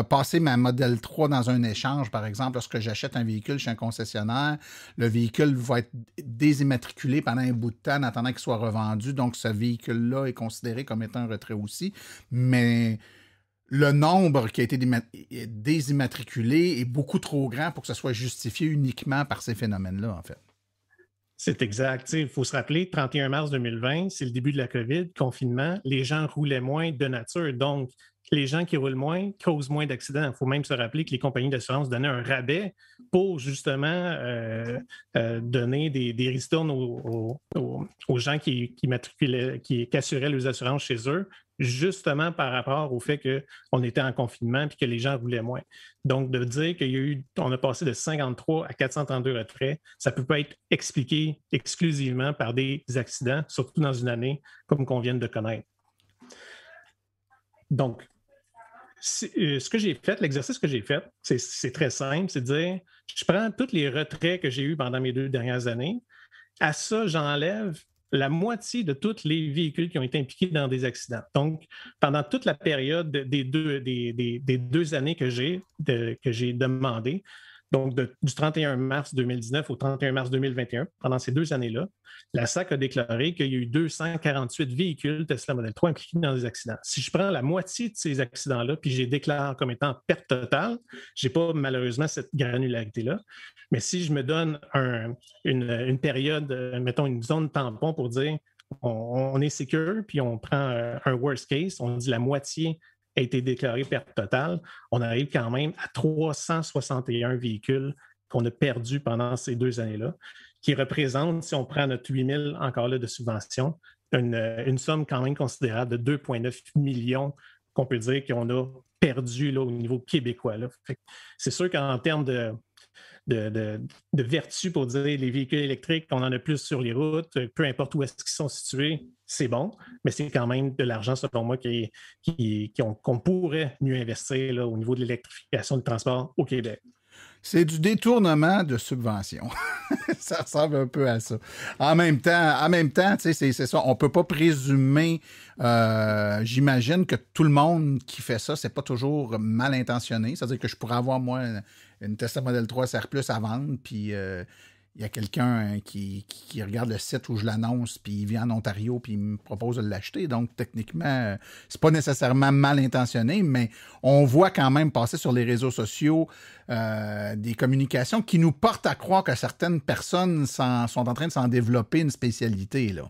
passer ma Model 3 dans un échange, par exemple, lorsque j'achète un véhicule chez un concessionnaire, le véhicule va être désimmatriculé pendant un bout de temps en attendant qu'il soit revendu. Donc, ce véhicule-là est considéré comme étant un retrait aussi. Mais le nombre qui a été désimmatriculé est beaucoup trop grand pour que ce soit justifié uniquement par ces phénomènes-là, en fait. C'est exact. Il faut se rappeler, 31 mars 2020, c'est le début de la COVID, confinement, les gens roulaient moins de nature. Donc, les gens qui roulent moins causent moins d'accidents. Il faut même se rappeler que les compagnies d'assurance donnaient un rabais pour justement donner des ristournes aux gens qui assuraient leurs assurances chez eux, justement par rapport au fait qu'on était en confinement et que les gens roulaient moins. Donc, de dire qu'on a passé de 53 à 432 retraits, ça ne peut pas être expliqué exclusivement par des accidents, surtout dans une année comme qu'on vient de connaître. Donc, ce que j'ai fait, l'exercice que j'ai fait, c'est très simple, c'est de dire, je prends tous les retraits que j'ai eus pendant mes 2 dernières années, à ça, j'enlève la moitié de tous les véhicules qui ont été impliqués dans des accidents. Donc, pendant toute la période des 2 années que j'ai demandé, donc du 31 mars 2019 au 31 mars 2021, pendant ces 2 années-là, la SAC a déclaré qu'il y a eu 248 véhicules Tesla Model 3 impliqués dans des accidents. Si je prends la moitié de ces accidents-là, puis je les déclare comme étant perte totale, je n'ai pas malheureusement cette granularité-là. Mais si je me donne une période, mettons une zone tampon pour dire on est secure, puis on prend un worst case, on dit la moitié a été déclarée perte totale, on arrive quand même à 361 véhicules qu'on a perdus pendant ces 2 années-là, qui représentent, si on prend notre 8 000 encore là de subvention, une somme quand même considérable de 2,9 millions qu'on peut dire qu'on a perdu là, au niveau québécois. Là. C'est sûr qu'en termes de vertu pour dire les véhicules électriques, on en a plus sur les routes, peu importe où est-ce qu'ils sont situés, c'est bon, mais c'est quand même de l'argent, selon moi, qu'on pourrait mieux investir là, au niveau de l'électrification du transport au Québec. C'est du détournement de subventions. Ça ressemble un peu à ça. En même temps, tu sais, c'est ça. On peut pas présumer, j'imagine que tout le monde qui fait ça, c'est pas toujours mal intentionné. C'est-à-dire que je pourrais avoir, moi, une Tesla Model 3 SR+ à vendre, puis il y a quelqu'un qui regarde le site où je l'annonce, puis il vient en Ontario, puis il me propose de l'acheter. Donc, techniquement, c'est pas nécessairement mal intentionné, mais on voit quand même passer sur les réseaux sociaux des communications qui nous portent à croire que certaines personnes sont en train de s'en développer une spécialité, là.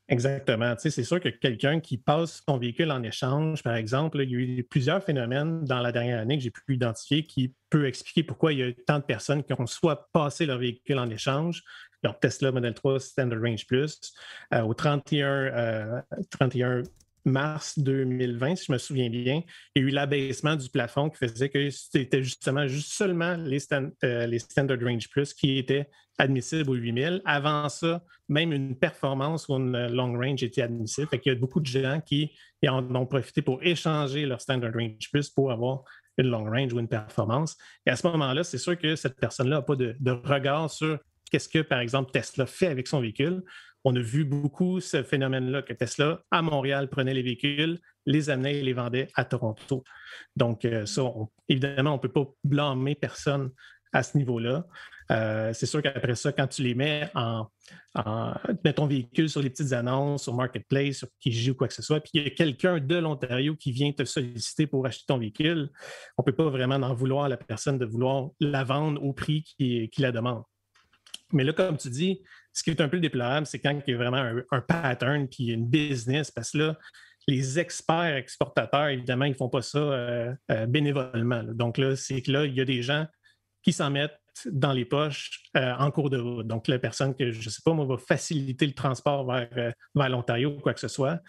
Exactement. Tu sais, c'est sûr que quelqu'un qui passe son véhicule en échange, par exemple, là, il y a eu plusieurs phénomènes dans la dernière année que j'ai pu identifier qui peut expliquer pourquoi il y a eu tant de personnes qui ont soit passé leur véhicule en échange, leur Tesla Model 3 Standard Range Plus, au 31 mars 2020, si je me souviens bien, il y a eu l'abaissement du plafond qui faisait que c'était justement seulement les Standard Range Plus qui étaient admissibles aux 8000. Avant ça, même une performance ou une long range était admissible. Fait qu'il y a beaucoup de gens qui en ont profité pour échanger leur Standard Range Plus pour avoir une long range ou une performance. Et à ce moment-là, c'est sûr que cette personne-là n'a pas de regard sur qu'est-ce que, par exemple, Tesla fait avec son véhicule. On a vu beaucoup ce phénomène-là que Tesla, à Montréal, prenait les véhicules, les amenait et les vendait à Toronto. Donc, évidemment, on ne peut pas blâmer personne à ce niveau-là. C'est sûr qu'après ça, quand tu les mets mets ton véhicule sur les petites annonces, sur Marketplace, sur Kijiji ou quoi que ce soit, puis il y a quelqu'un de l'Ontario qui vient te solliciter pour acheter ton véhicule, on ne peut pas vraiment en vouloir à la personne de vouloir la vendre au prix qui la demande. Mais là, comme tu dis, ce qui est un peu déplorable, c'est quand il y a vraiment un pattern puis une business, parce que là, les experts exportateurs, évidemment, ils ne font pas ça bénévolement. Là. Donc là, c'est que là, il y a des gens qui s'en mettent dans les poches en cours de route. Donc, la personne que, je ne sais pas, moi, va faciliter le transport vers l'Ontario ou quoi que ce soit,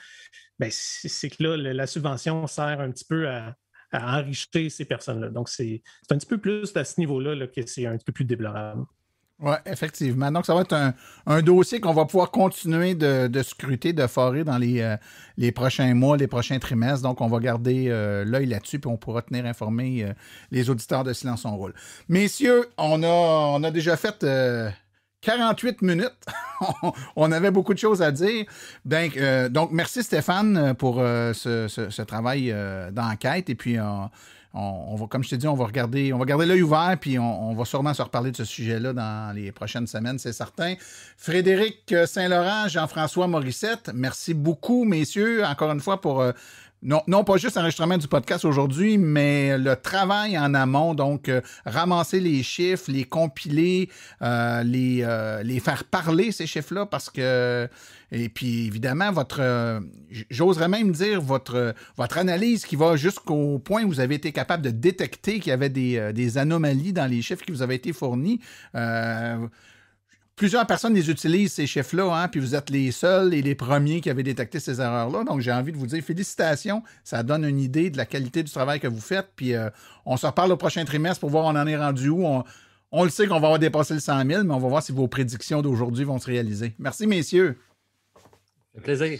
bien, c'est que là, la subvention sert un petit peu à enrichir ces personnes-là. Donc, c'est un petit peu plus à ce niveau-là là, que c'est un petit peu plus déplorable. Oui, effectivement. Donc, ça va être un dossier qu'on va pouvoir continuer de scruter, de forer dans les prochains mois, les prochains trimestres. Donc, on va garder l'œil là-dessus, puis on pourra tenir informés les auditeurs de Silence on roule. Messieurs, on a déjà fait 48 minutes. On avait beaucoup de choses à dire. Donc merci Stéphane pour ce travail d'enquête. Et puis, on va, comme je t'ai dit, on va garder l'œil ouvert, puis on va sûrement se reparler de ce sujet-là dans les prochaines semaines, c'est certain. Frédéric Saint-Laurent, Jean-François Morissette, merci beaucoup, messieurs, encore une fois, pour non pas juste l'enregistrement du podcast aujourd'hui, mais le travail en amont, donc ramasser les chiffres, les compiler, les faire parler, ces chiffres-là, parce que... Et puis, évidemment, j'oserais même dire votre analyse qui va jusqu'au point où vous avez été capable de détecter qu'il y avait des anomalies dans les chiffres qui vous avaient été fournis. Plusieurs personnes les utilisent, ces chiffres-là, hein, puis vous êtes les seuls et les premiers qui avaient détecté ces erreurs-là. Donc, j'ai envie de vous dire félicitations. Ça donne une idée de la qualité du travail que vous faites. Puis, on se reparle au prochain trimestre pour voir on en est rendu où. On le sait qu'on va avoir dépassé le 100 000, mais on va voir si vos prédictions d'aujourd'hui vont se réaliser. Merci, messieurs. Un plaisir.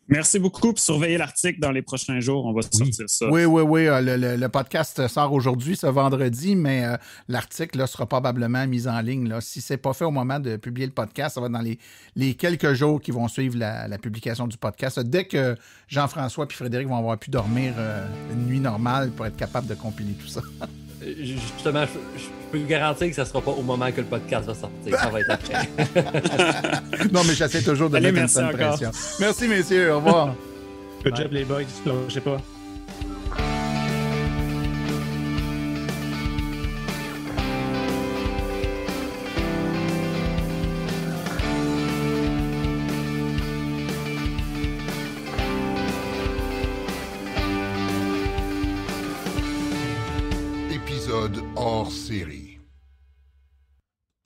Merci beaucoup. Puis surveillez l'article dans les prochains jours. On va sortir ça. Oui. Le podcast sort aujourd'hui, ce vendredi, mais l'article là, sera probablement mis en ligne. Là. Si ce n'est pas fait au moment de publier le podcast, ça va être dans les quelques jours qui vont suivre la publication du podcast. Dès que Jean-François et Frédéric vont avoir pu dormir une nuit normale pour être capable de compiler tout ça. Justement, je peux vous garantir que ça ne sera pas au moment que le podcast va sortir. Ça va être après. Non, mais j'essaie toujours de mettre une certaine pression. Merci, messieurs. Au revoir. Good job, les boys. Je sais pas. Épisode hors série.